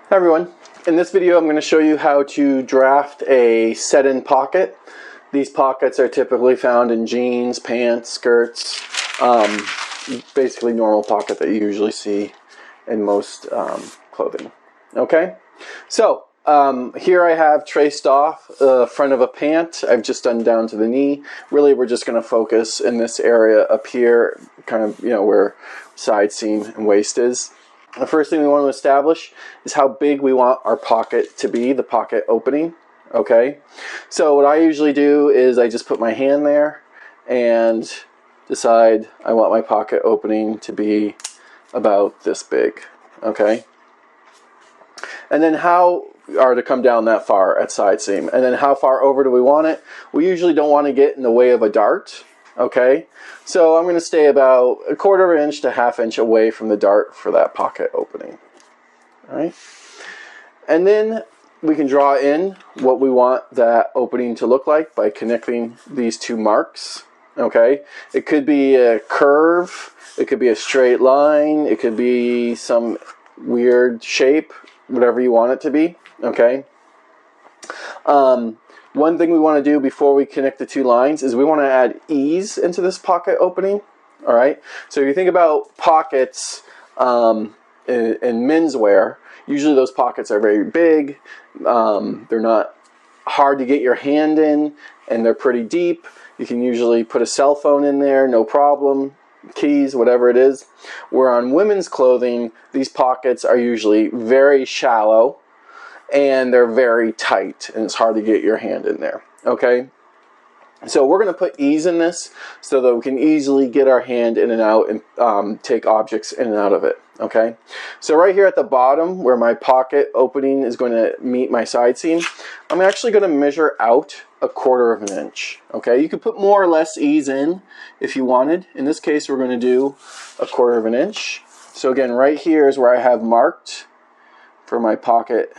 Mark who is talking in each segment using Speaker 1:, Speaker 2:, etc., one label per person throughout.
Speaker 1: Hi everyone. In this video I'm going to show you how to draft a set-in pocket. These pockets are typically found in jeans, pants, skirts, basically normal pocket that you usually see in most clothing. Okay, so here I have traced off the front of a pant. I've just done down to the knee. Really we're just going to focus in this area up here, kind of where side seam and waist is. The first thing we want to establish is how big we want our pocket to be, the pocket opening. Okay, so what I usually do is I just put my hand there and decide I want my pocket opening to be about this big. Okay, and then to come down that far at side seam, and then how far over do we want it? We usually don't want to get in the way of a dart. Okay, so I'm going to stay about 1/4 inch to 1/2 inch away from the dart for that pocket opening. All right, and then we can draw in what we want that opening to look like by connecting these two marks. Okay, it could be a curve, it could be a straight line, it could be some weird shape, whatever you want it to be. Okay. One thing we want to do before we connect the two lines is we want to add ease into this pocket opening. All right. So if you think about pockets in menswear, usually those pockets are very big. They're not hard to get your hand in, and they're pretty deep. You can usually put a cell phone in there, no problem. Keys, whatever it is. Where on women's clothing, these pockets are usually very shallow and they're very tight, and it's hard to get your hand in there. Okay, so we're going to put ease in this so that we can easily get our hand in and out and take objects in and out of it. Okay, so right here at the bottom where my pocket opening is going to meet my side seam, I'm actually going to measure out 1/4 inch. Okay, you could put more or less ease in if you wanted. In this case we're going to do 1/4 inch. So again, right here is where I have marked for my pocket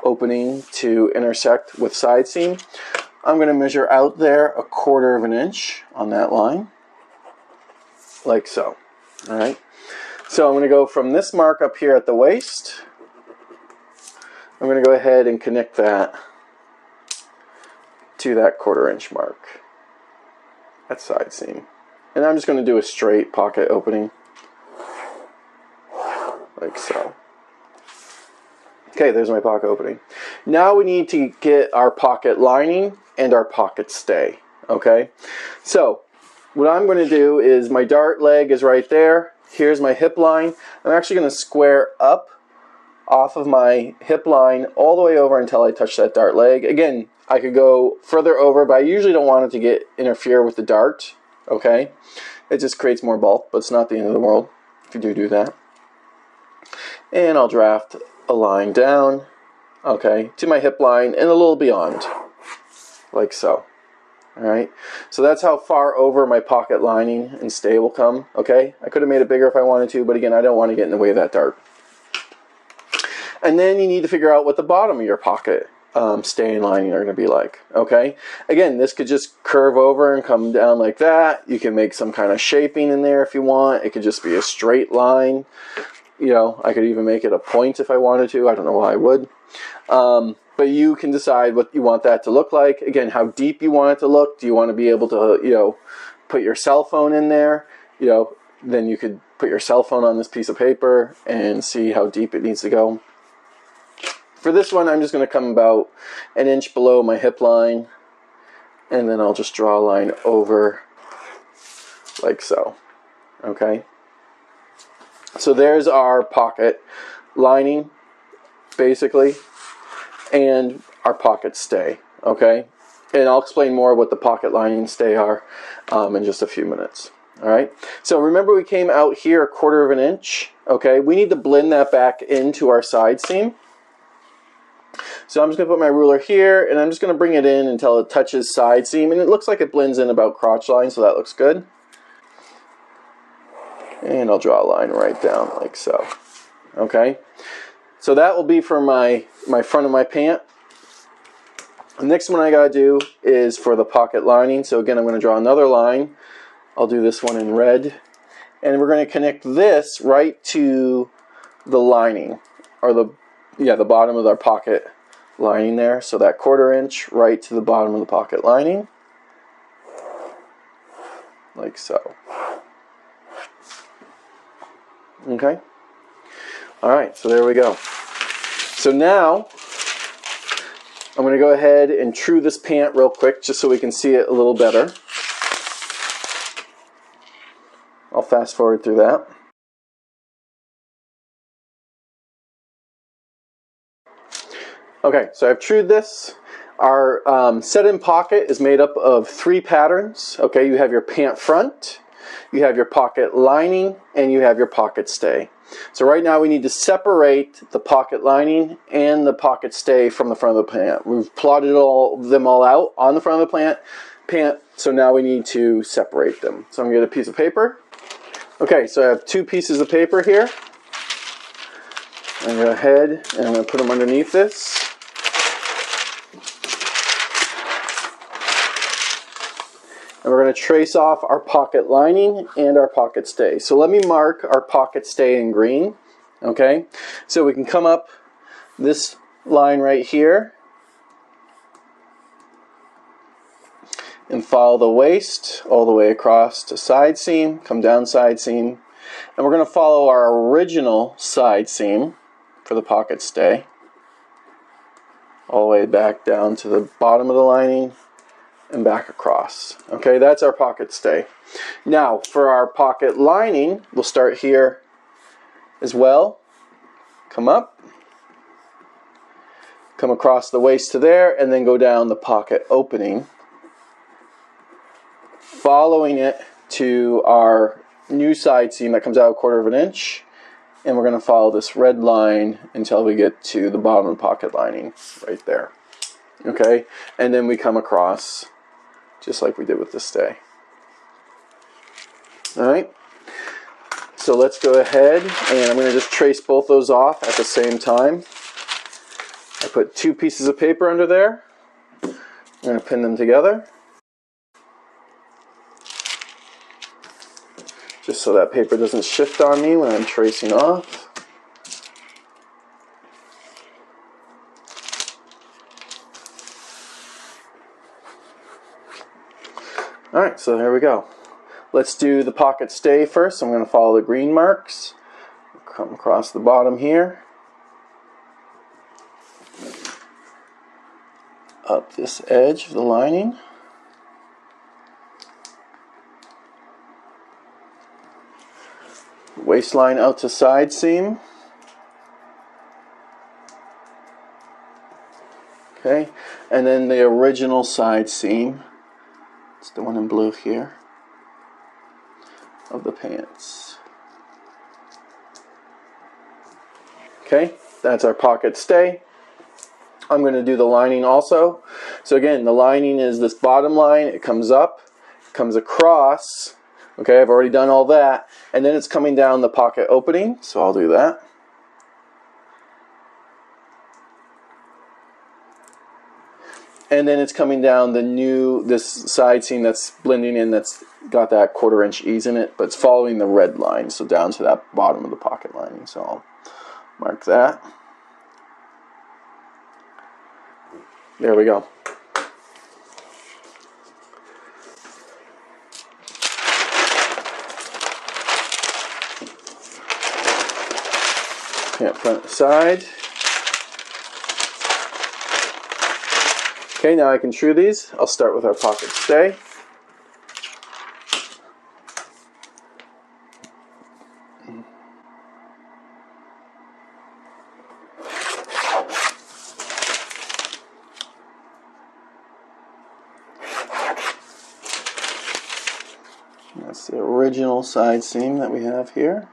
Speaker 1: opening to intersect with side seam. I'm going to measure out there 1/4 inch on that line, like so. All right, so I'm going to go from this mark up here at the waist. I'm going to go ahead and connect that to that 1/4 inch mark at side seam, and I'm just going to do a straight pocket opening like so. Okay, there's my pocket opening. Now we need to get our pocket lining and our pocket stay. Okay, so what I'm going to do is my dart leg is right there. Here's my hip line. I'm actually going to square up off of my hip line all the way over until I touch that dart leg. Again, I could go further over, but I usually don't want it to interfere with the dart. Okay, it just creates more bulk, but it's not the end of the world if you do that. And I'll draft a line down, okay, to my hip line and a little beyond, like so. All right, so that's how far over my pocket lining and stay will come. Okay, I could have made it bigger if I wanted to, but again, I don't want to get in the way of that dart. And then you need to figure out what the bottom of your pocket stay and lining are going to be like. Okay, again, this could just curve over and come down like that. You can make some kind of shaping in there if you want. It could just be a straight line. I could even make it a point if I wanted to. I don't know why I would. But you can decide what you want that to look like. Again, how deep you want it to look. Do you want to be able to, put your cell phone in there? Then you could put your cell phone on this piece of paper and see how deep it needs to go. For this one, I'm just going to come about 1 inch below my hip line. And then I'll just draw a line over like so. Okay. So there's our pocket lining, basically, and our pocket stay, okay? And I'll explain more what the pocket lining and stay are in just a few minutes, all right? So remember we came out here 1/4 inch, okay? We need to blend that back into our side seam. So I'm just going to put my ruler here, and I'm just going to bring it in until it touches side seam, and it looks like it blends in about crotch line, so that looks good. And I'll draw a line right down like so. Okay, so that will be for my front of my pant. The next one I gotta do is for the pocket lining. So again, I'm going to draw another line. I'll do this one in red, and we're going to connect this right to the lining, or the yeah, the bottom of our pocket lining there. So that 1/4 inch right to the bottom of the pocket lining, like so. Okay. All right, so there we go. So now I'm going to go ahead and true this pant real quick just so we can see it a little better. I'll fast forward through that. Okay, so I've trued this. Our set-in pocket is made up of 3 patterns. Okay, you have your pant front, you have your pocket lining, and you have your pocket stay. So right now we need to separate the pocket lining and the pocket stay from the front of the pant. We've plotted them all out on the front of the pant, so now we need to separate them. So I'm going to get a piece of paper. Okay, so I have 2 pieces of paper here. I'm going to go ahead and I'm going to put them underneath this. And we're going to trace off our pocket lining and our pocket stay. So let me mark our pocket stay in green. Okay, so we can come up this line right here and follow the waist all the way across to side seam, come down side seam, and we're going to follow our original side seam for the pocket stay all the way back down to the bottom of the lining and back across. Okay, that's our pocket stay. Now for our pocket lining, we'll start here as well. Come up, come across the waist to there, and then go down the pocket opening, following it to our new side seam that comes out 1/4 inch, and we're going to follow this red line until we get to the bottom of the pocket lining right there. Okay, and then we come across just like we did with the stay. Alright, so let's go ahead and I'm going to just trace both those off at the same time. I put 2 pieces of paper under there. I'm going to pin them together, just so that paper doesn't shift on me when I'm tracing off. Alright, so here we go. Let's do the pocket stay first. I'm going to follow the green marks. Come across the bottom here. Up this edge of the lining. Waistline out to side seam. Okay, and then the original side seam. It's the one in blue here of the pants. Okay, that's our pocket stay. I'm going to do the lining also. So again, the lining is this bottom line. It comes up, comes across. Okay, I've already done all that. And then it's coming down the pocket opening. So I'll do that. And then it's coming down this side seam that's blending in, that's got that 1/4 inch ease in it, but it's following the red line, so down to that bottom of the pocket lining. So I'll mark that. There we go. Pant front side. Okay, now I can true these. I'll start with our pocket stay. That's the original side seam that we have here.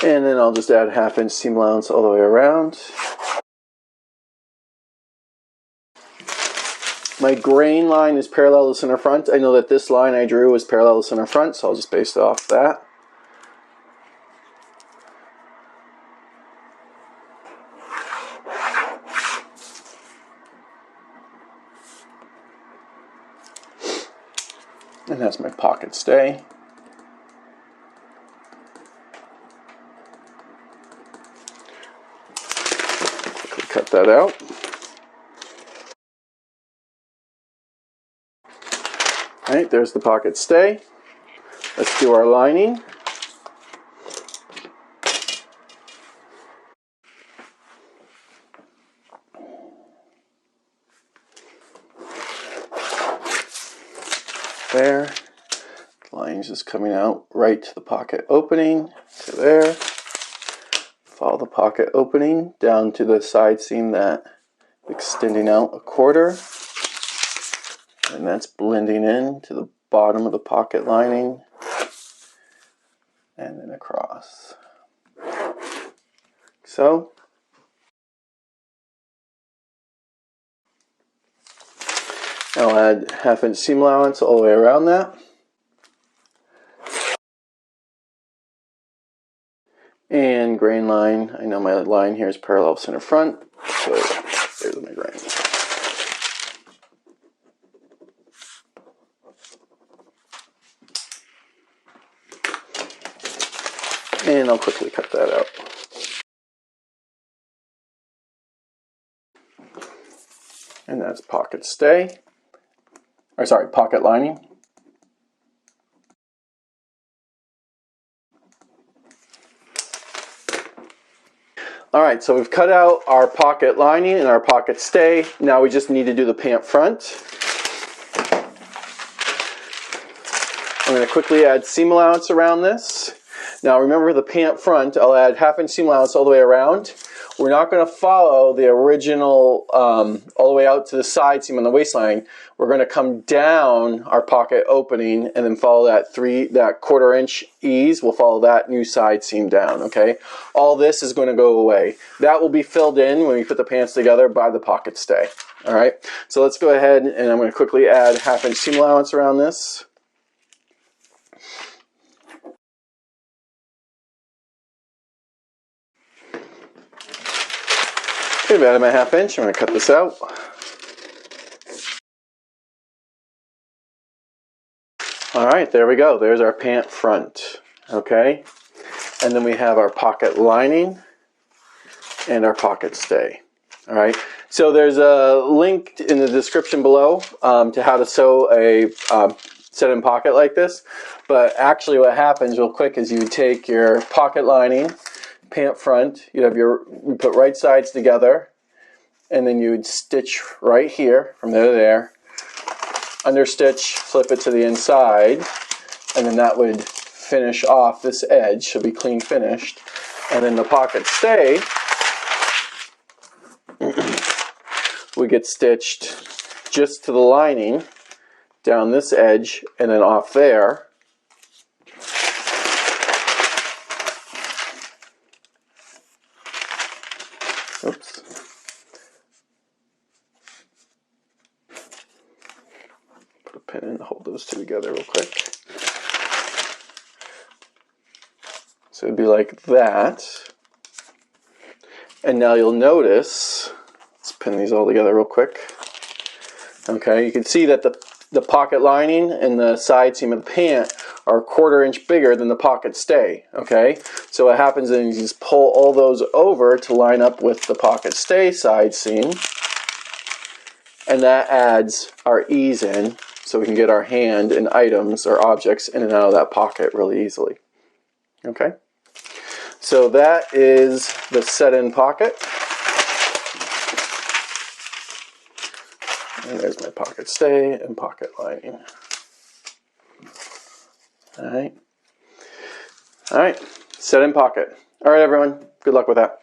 Speaker 1: And then I'll just add 1/2 inch seam allowance all the way around. My grain line is parallel to center front. I know that this line I drew was parallel to center front, so I'll just base it off that. And that's my pocket stay. Quickly cut that out. All right, there's the pocket stay. Let's do our lining. There. The line's just coming out right to the pocket opening, to there. Follow the pocket opening down to the side seam that extending out 1/4. And that's blending in to the bottom of the pocket lining and then across. So, I'll add 1/2 inch seam allowance all the way around that. And grain line, I know my line here is parallel center front, so there's my grain. And I'll quickly cut that out. And that's pocket stay, or sorry, pocket lining. All right, so we've cut out our pocket lining and our pocket stay. Now we just need to do the pant front. I'm going to quickly add seam allowance around this. Now remember the pant front, I'll add 1/2 inch seam allowance all the way around. We're not going to follow the original all the way out to the side seam on the waistline. We're going to come down our pocket opening and then follow that 1/4 inch ease. We'll follow that new side seam down, okay? All this is going to go away. That will be filled in when we put the pants together by the pocket stay, all right? So let's go ahead and I'm going to quickly add 1/2 inch seam allowance around this. Okay, I've added my 1/2 inch. I'm going to cut this out. All right, there we go. There's our pant front, okay? And then we have our pocket lining and our pocket stay, all right? So there's a link in the description below to how to sew a set-in pocket like this. But actually what happens real quick is you take your pocket lining, pant front, you put right sides together, and then you would stitch right here from there to there, understitch, flip it to the inside, and then that would finish off this edge, should be clean finished. And then the pocket stay would get stitched just to the lining down this edge and then off there. Oops. Put a pin in to hold those two together real quick. So it'd be like that. And now you'll notice, let's pin these all together real quick. Okay, you can see that the pocket lining and the side seam of the pant are 1/4 inch bigger than the pocket stay, okay? So what happens is you just pull all those over to line up with the pocket stay side seam, and that adds our ease in so we can get our hand and items or objects in and out of that pocket really easily, okay? So that is the set-in pocket. And there's my pocket stay and pocket lining. All right. All right. Set in pocket. All right, everyone. Good luck with that.